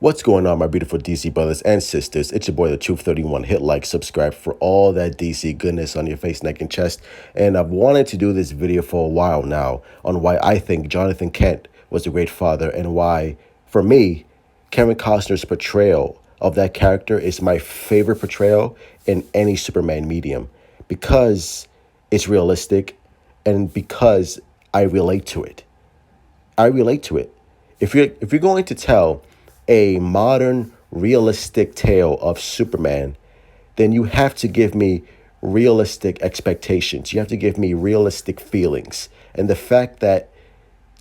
What's going on, my beautiful DC brothers and sisters? It's your boy, the Truth 31. Hit like, subscribe for all that DC goodness on your face, neck, and chest. And I've wanted to do this video for a while now on why I think Jonathan Kent was a great father and why, for me, Kevin Costner's portrayal of that character is my favorite portrayal in any Superman medium because it's realistic and because I relate to it. I relate to it. If you're going to tell a modern realistic tale of Superman, then you have to give me realistic expectations. You have to give me realistic feelings. And the fact that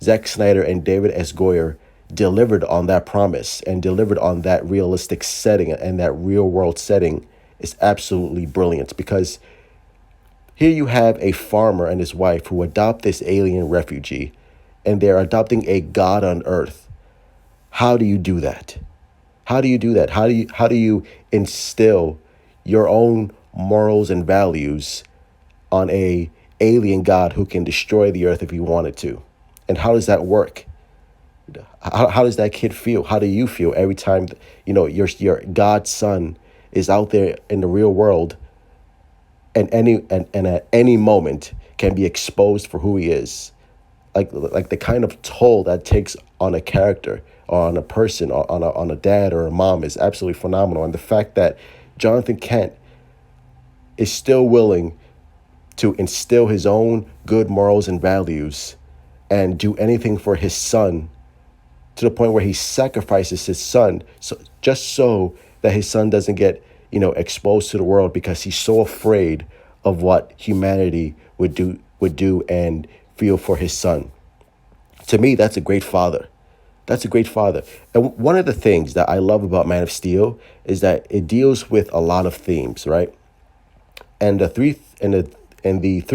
Zack Snyder and David S. Goyer delivered on that promise and delivered on that realistic setting and that real world setting is absolutely brilliant because here you have a farmer and his wife who adopt this alien refugee and they're adopting a god on earth. How do you do that? How do you do that? How do you instill your own morals and values on a alien god who can destroy the earth if he wanted to? And how does that work? How does that kid feel? How do you feel every time your God's son is out there in the real world and at any moment can be exposed for who he is? Like the kind of toll that takes on a character or on a person or on a dad or a mom is absolutely phenomenal. And the fact that Jonathan Kent is still willing to instill his own good morals and values and do anything for his son to the point where he sacrifices his son so that his son doesn't get exposed to the world because he's so afraid of what humanity would do and feel for his son. To me, that's a great father. That's a great father. And one of the things that I love about Man of Steel is that it deals with a lot of themes, right? And the three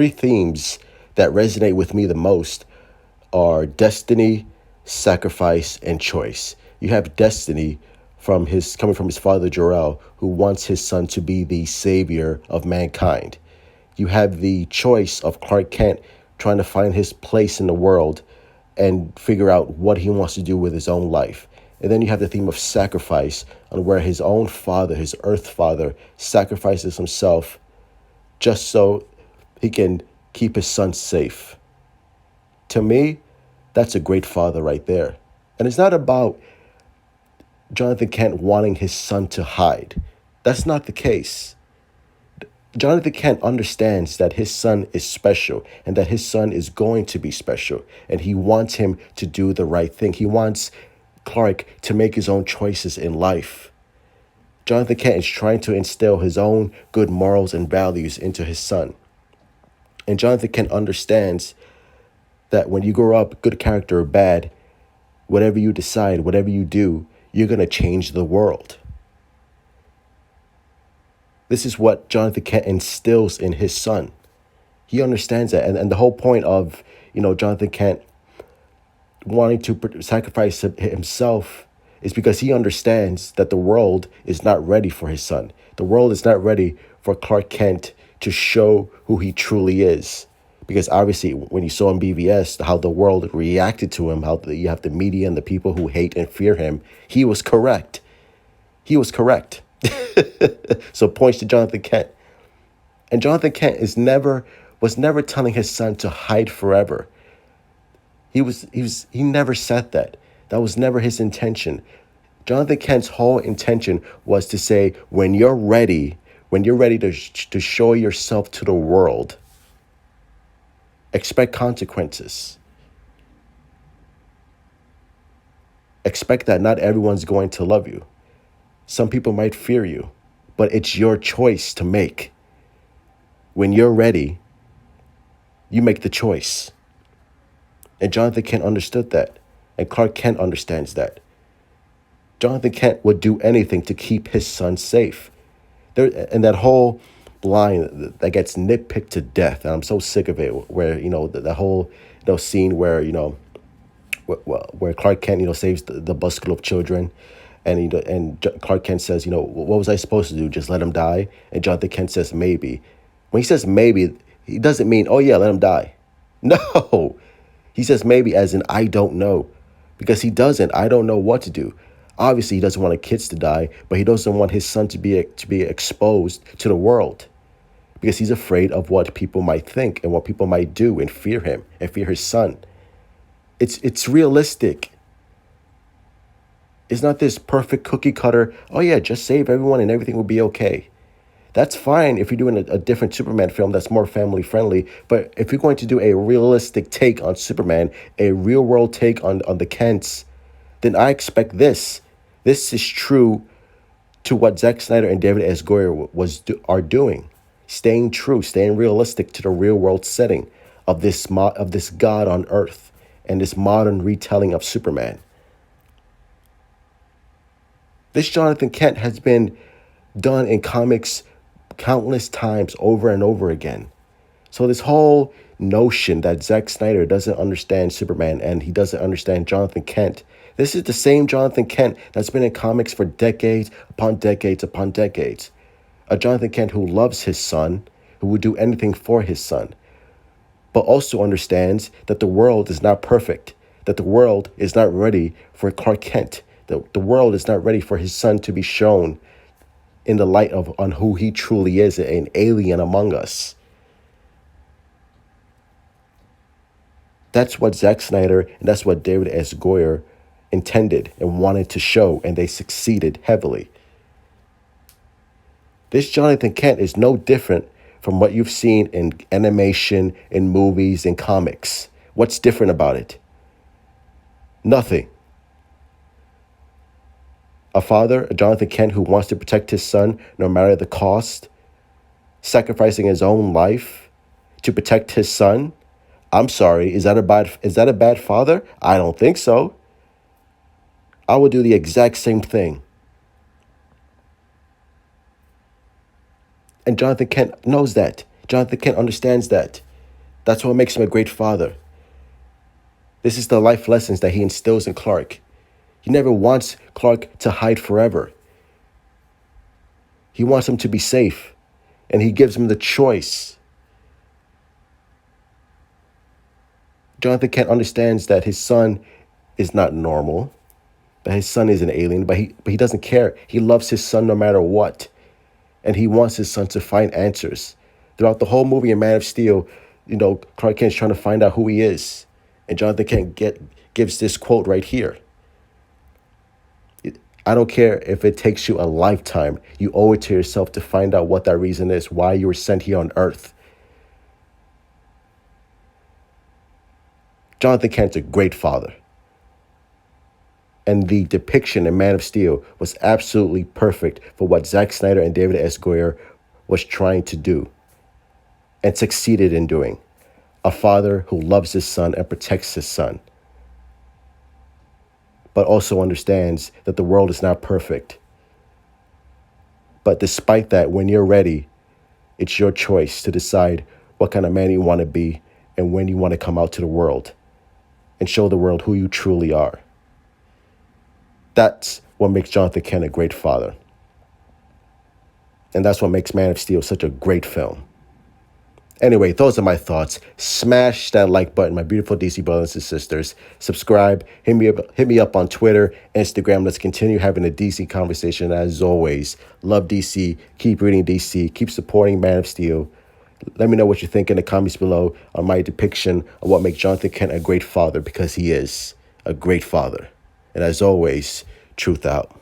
themes that resonate with me the most are destiny, sacrifice, and choice. You have destiny coming from his father Jor-El, who wants his son to be the savior of mankind. You have the choice of Clark Kent trying to find his place in the world and figure out what he wants to do with his own life. And then you have the theme of sacrifice, on where his own father, his earth father, sacrifices himself just so he can keep his son safe. To me, that's a great father right there. And it's not about Jonathan Kent wanting his son to hide. That's not the case. Jonathan Kent understands that his son is special and that his son is going to be special. And he wants him to do the right thing. He wants Clark to make his own choices in life. Jonathan Kent is trying to instill his own good morals and values into his son. And Jonathan Kent understands that when you grow up, good character or bad, whatever you decide, whatever you do, you're going to change the world. This is what Jonathan Kent instills in his son. He understands that. And the whole point of, Jonathan Kent wanting to sacrifice himself is because he understands that the world is not ready for his son. The world is not ready for Clark Kent to show who he truly is. Because obviously, when you saw in BVS how the world reacted to him, how you have the media and the people who hate and fear him, he was correct. He was correct. So points to Jonathan Kent. And Jonathan Kent was never telling his son to hide forever. He never said that. That was never his intention. Jonathan Kent's whole intention was to say, when you're ready to show yourself to the world, expect consequences. Expect that not everyone's going to love you. Some people might fear you, but it's your choice to make. When you're ready, you make the choice. And Jonathan Kent understood that. And Clark Kent understands that. Jonathan Kent would do anything to keep his son safe. And that whole line that gets nitpicked to death, and I'm so sick of it, where, the whole, scene where, where Clark Kent, saves the bus school of children. And Clark Kent says, what was I supposed to do? Just let him die? And Jonathan Kent says, maybe. When he says maybe, he doesn't mean, oh yeah, let him die. No, he says maybe as in I don't know. Because he doesn't. I don't know what to do. Obviously, he doesn't want his kids to die, but he doesn't want his son to be exposed to the world because he's afraid of what people might think and what people might do and fear him and fear his son. It's realistic. It's not this perfect cookie cutter, oh yeah, just save everyone and everything will be okay. That's fine if you're doing a different Superman film that's more family friendly. But if you're going to do a realistic take on Superman, a real world take on the Kents, then I expect this. This is true to what Zack Snyder and David S. Goyer are doing, staying true, staying realistic to the real world setting of this God on Earth and this modern retelling of Superman. This Jonathan Kent has been done in comics countless times over and over again. So this whole notion that Zack Snyder doesn't understand Superman and he doesn't understand Jonathan Kent, this is the same Jonathan Kent that's been in comics for decades upon decades upon decades. A Jonathan Kent who loves his son, who would do anything for his son, but also understands that the world is not perfect, that the world is not ready for Clark Kent, that the world is not ready for his son to be shown in the light of on who he truly is, an alien among us. That's what Zack Snyder and that's what David S. Goyer intended and wanted to show, and they succeeded heavily. This Jonathan Kent is no different from what you've seen in animation, in movies, in comics. What's different about it? Nothing. A father, a Jonathan Kent, who wants to protect his son no matter the cost, sacrificing his own life to protect his son. I'm sorry, is that a bad father? I don't think so. I would do the exact same thing. And Jonathan Kent knows that. Jonathan Kent understands that. That's what makes him a great father. This is the life lessons that he instills in Clark. He never wants Clark to hide forever. He wants him to be safe, and he gives him the choice. Jonathan Kent understands that his son is not normal, that his son is an alien, but he doesn't care. He loves his son no matter what, and he wants his son to find answers. Throughout the whole movie in Man of Steel, Clark Kent's trying to find out who he is, and Jonathan Kent gives this quote right here. I don't care if it takes you a lifetime. You owe it to yourself to find out what that reason is, why you were sent here on Earth. Jonathan Kent's a great father. And the depiction in Man of Steel was absolutely perfect for what Zack Snyder and David S. Goyer was trying to do and succeeded in doing. A father who loves his son and protects his son, but also understands that the world is not perfect. But despite that, when you're ready, it's your choice to decide what kind of man you want to be and when you want to come out to the world and show the world who you truly are. That's what makes Jonathan Kent a great father. And that's what makes Man of Steel such a great film. Anyway, those are my thoughts. Smash that like button, my beautiful DC brothers and sisters. Subscribe. Hit me up on Twitter, Instagram. Let's continue having a DC conversation as always. Love DC. Keep reading DC. Keep supporting Man of Steel. Let me know what you think in the comments below on my depiction of what makes Jonathan Kent a great father, because he is a great father. And as always, truth out.